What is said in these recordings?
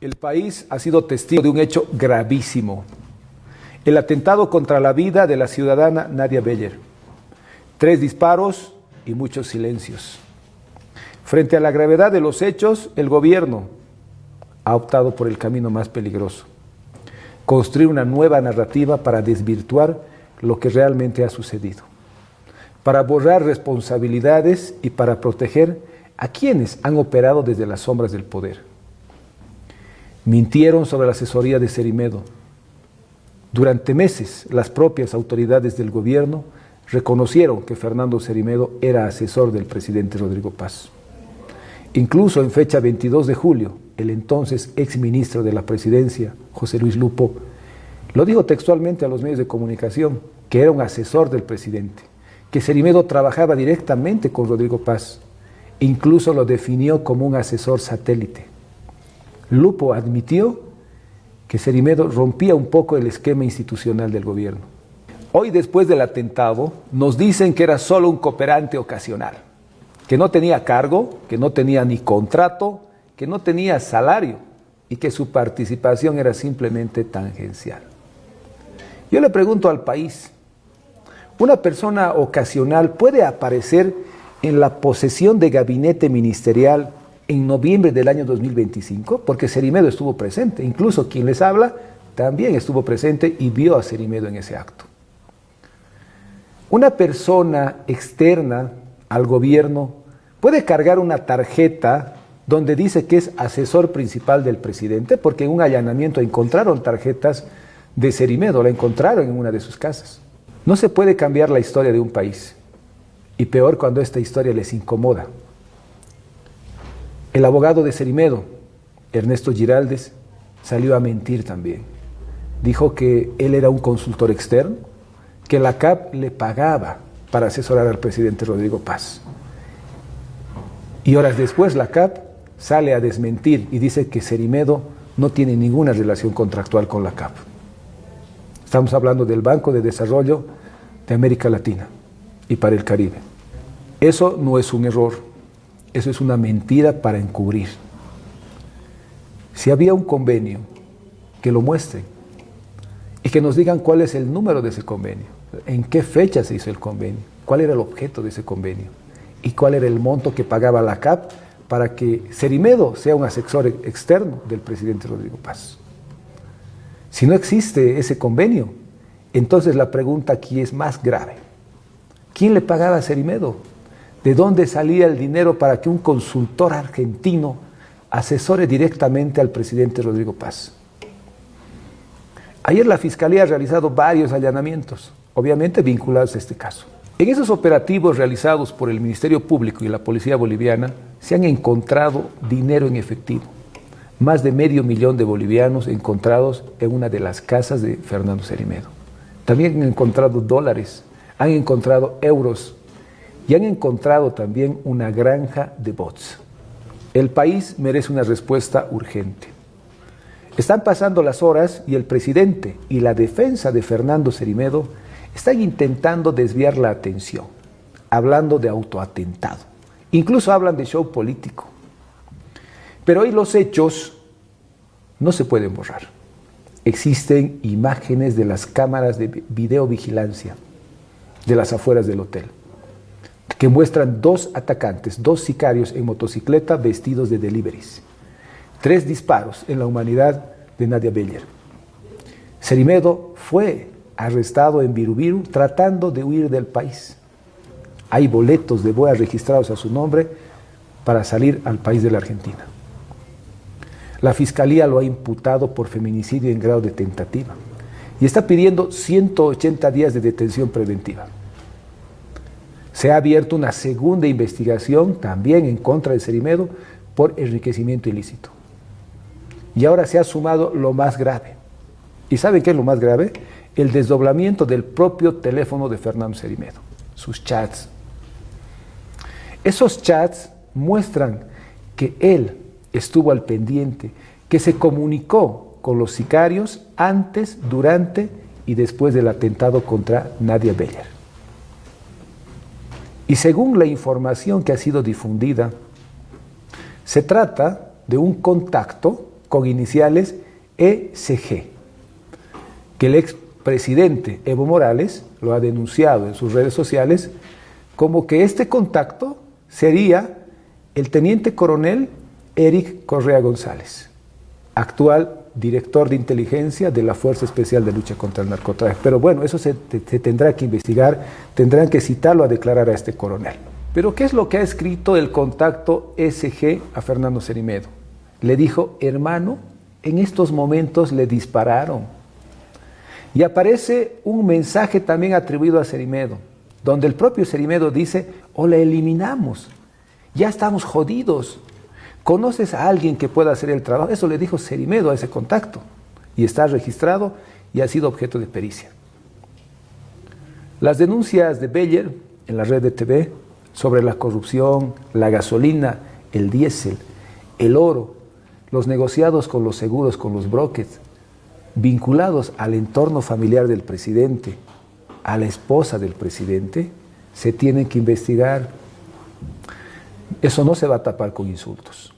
El país ha sido testigo de un hecho gravísimo: el atentado contra la vida de la ciudadana Nadia Beller. 3 disparos y muchos silencios. Frente a la gravedad de los hechos, el gobierno ha optado por el camino más peligroso: construir una nueva narrativa para desvirtuar lo que realmente ha sucedido, para borrar responsabilidades y para proteger a quienes han operado desde las sombras del poder. Mintieron sobre la asesoría de Cerimedo. Durante meses, las propias autoridades del gobierno reconocieron que Fernando Cerimedo era asesor del presidente Rodrigo Paz. Incluso en fecha 22 de julio, el entonces exministro de la Presidencia, José Luis Lupo, lo dijo textualmente a los medios de comunicación, que era un asesor del presidente, que Cerimedo trabajaba directamente con Rodrigo Paz. Incluso lo definió como un asesor satélite. Lupo admitió que Cerimedo rompía un poco el esquema institucional del gobierno. Hoy, después del atentado, nos dicen que era solo un cooperante ocasional, que no tenía cargo, que no tenía ni contrato, que no tenía salario y que su participación era simplemente tangencial. Yo le pregunto al país, ¿una persona ocasional puede aparecer en la posesión de gabinete ministerial en noviembre del año 2025? Porque Cerimedo estuvo presente, incluso quien les habla también estuvo presente y vio a Cerimedo en ese acto. Una persona externa al gobierno puede cargar una tarjeta donde dice que es asesor principal del presidente, porque en un allanamiento encontraron tarjetas de Cerimedo, la encontraron en una de sus casas. No se puede cambiar la historia de un país, y peor cuando esta historia les incomoda. El abogado de Cerimedo, Ernesto Giraldes, salió a mentir también. Dijo que él era un consultor externo, que la CAP le pagaba para asesorar al presidente Rodrigo Paz. Y horas después la CAP sale a desmentir y dice que Cerimedo no tiene ninguna relación contractual con la CAP. Estamos hablando del Banco de Desarrollo de América Latina y para el Caribe. Eso no es un error, eso es una mentira para encubrir. Si había un convenio, que lo muestren y que nos digan cuál es el número de ese convenio, en qué fecha se hizo el convenio, cuál era el objeto de ese convenio y cuál era el monto que pagaba la CAP para que Cerimedo sea un asesor externo del presidente Rodrigo Paz. Si no existe ese convenio, entonces la pregunta aquí es más grave. ¿Quién le pagaba a Cerimedo? ¿De dónde salía el dinero para que un consultor argentino asesore directamente al presidente Rodrigo Paz? Ayer la Fiscalía ha realizado varios allanamientos, obviamente vinculados a este caso. En esos operativos realizados por el Ministerio Público y la Policía Boliviana se han encontrado dinero en efectivo. Más de $500,000 de bolivianos encontrados en una de las casas de Fernando Cerimedo. También han encontrado dólares, han encontrado euros y han encontrado también una granja de bots. El país merece una respuesta urgente. Están pasando las horas y el presidente y la defensa de Fernando Cerimedo están intentando desviar la atención, hablando de autoatentado. Incluso hablan de show político. Pero hoy los hechos no se pueden borrar. Existen imágenes de las cámaras de videovigilancia de las afueras del hotel, que muestran 2 atacantes, 2 sicarios en motocicleta vestidos de deliveries. 3 disparos en la humanidad de Nadia Beller. Cerimedo fue arrestado en Virubiru tratando de huir del país. Hay boletos de boa registrados a su nombre para salir al país de la Argentina. La Fiscalía lo ha imputado por feminicidio en grado de tentativa y está pidiendo 180 días de detención preventiva. Se ha abierto una segunda investigación también en contra de Cerimedo por enriquecimiento ilícito. Y ahora se ha sumado lo más grave. ¿Y saben qué es lo más grave? El desdoblamiento del propio teléfono de Fernando Cerimedo, sus chats. Esos chats muestran que él estuvo al pendiente, que se comunicó con los sicarios antes, durante y después del atentado contra Nadia Beller. Y según la información que ha sido difundida, se trata de un contacto con iniciales ECG, que el expresidente Evo Morales lo ha denunciado en sus redes sociales como que este contacto sería el teniente coronel Eric Correa González, actual director de inteligencia de la Fuerza Especial de Lucha contra el Narcotráfico. Pero bueno, eso se tendrá que investigar, tendrán que citarlo a declarar a este coronel. Pero ¿qué es lo que ha escrito el contacto ECG a Fernando Cerimedo? Le dijo: hermano, en estos momentos le dispararon. Y aparece un mensaje también atribuido a Cerimedo, donde el propio Cerimedo dice: o la eliminamos, ya estamos jodidos. ¿Conoces a alguien que pueda hacer el trabajo? Eso le dijo Cerimedo a ese contacto. Y está registrado y ha sido objeto de pericia. Las denuncias de Beller en la red de TV sobre la corrupción, la gasolina, el diésel, el oro, los negociados con los seguros, con los brokers, vinculados al entorno familiar del presidente, a la esposa del presidente, se tienen que investigar. Eso no se va a tapar con insultos.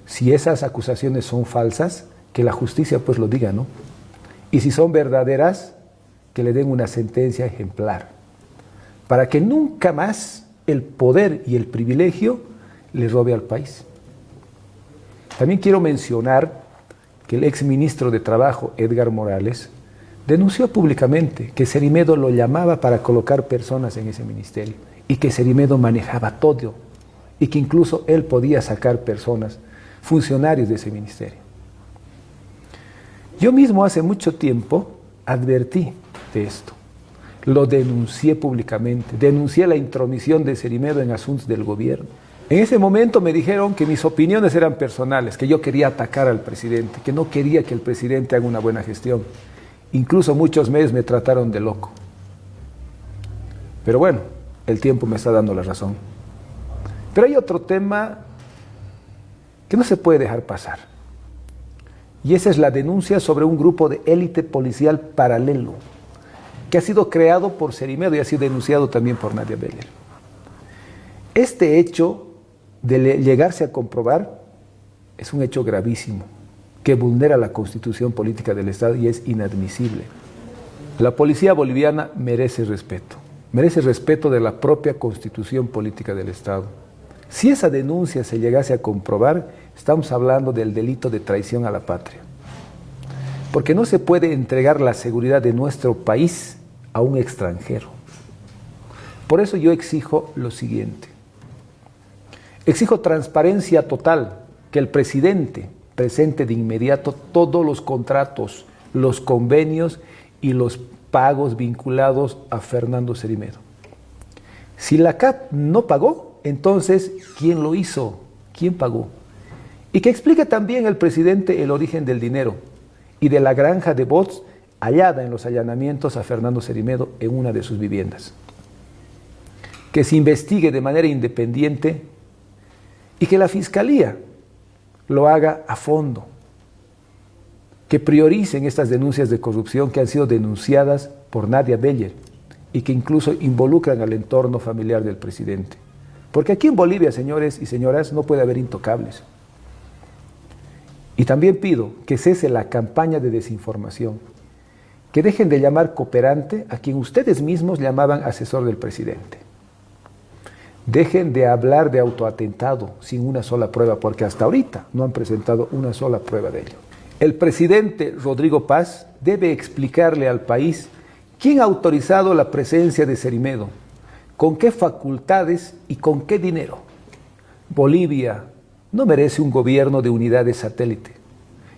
Si esas acusaciones son falsas, que la justicia pues lo diga, ¿no? Y si son verdaderas, que le den una sentencia ejemplar, para que nunca más el poder y el privilegio le robe al país. También quiero mencionar que el exministro de Trabajo, Edgar Morales, denunció públicamente que Cerimedo lo llamaba para colocar personas en ese ministerio y que Cerimedo manejaba todo y que incluso él podía sacar personas, funcionarios de ese ministerio. Yo mismo hace mucho tiempo advertí de esto, lo denuncié públicamente, denuncié la intromisión de Cerimedo en asuntos del gobierno. En ese momento me dijeron que mis opiniones eran personales, que yo quería atacar al presidente, que no quería que el presidente haga una buena gestión. Incluso muchos medios me trataron de loco. Pero bueno, el tiempo me está dando la razón. Pero hay otro tema que no se puede dejar pasar. Y esa es la denuncia sobre un grupo de élite policial paralelo que ha sido creado por Cerimedo y ha sido denunciado también por Nadia Beller. Este hecho de llegarse a comprobar es un hecho gravísimo que vulnera la Constitución Política del Estado y es inadmisible. La policía boliviana merece respeto de la propia Constitución Política del Estado. Si esa denuncia se llegase a comprobar, estamos hablando del delito de traición a la patria. Porque no se puede entregar la seguridad de nuestro país a un extranjero. Por eso yo exijo lo siguiente. Exijo transparencia total, que el presidente presente de inmediato todos los contratos, los convenios y los pagos vinculados a Fernando Cerimedo. Si la CAP no pagó, entonces, ¿quién lo hizo? ¿Quién pagó? Y que explique también el presidente el origen del dinero y de la granja de bots hallada en los allanamientos a Fernando Cerimedo en una de sus viviendas. Que se investigue de manera independiente y que la Fiscalía lo haga a fondo. Que prioricen estas denuncias de corrupción que han sido denunciadas por Nadia Beller y que incluso involucran al entorno familiar del presidente. Porque aquí en Bolivia, señores y señoras, no puede haber intocables. Y también pido que cese la campaña de desinformación, que dejen de llamar cooperante a quien ustedes mismos llamaban asesor del presidente. Dejen de hablar de autoatentado sin una sola prueba, porque hasta ahorita no han presentado una sola prueba de ello. El presidente Rodrigo Paz debe explicarle al país quién ha autorizado la presencia de Cerimedo, con qué facultades y con qué dinero. Bolivia no merece un gobierno de unidades satélite,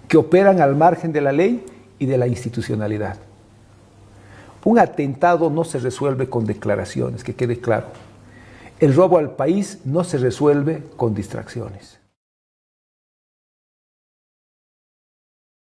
que operan al margen de la ley y de la institucionalidad. Un atentado no se resuelve con declaraciones, que quede claro. El robo al país no se resuelve con distracciones.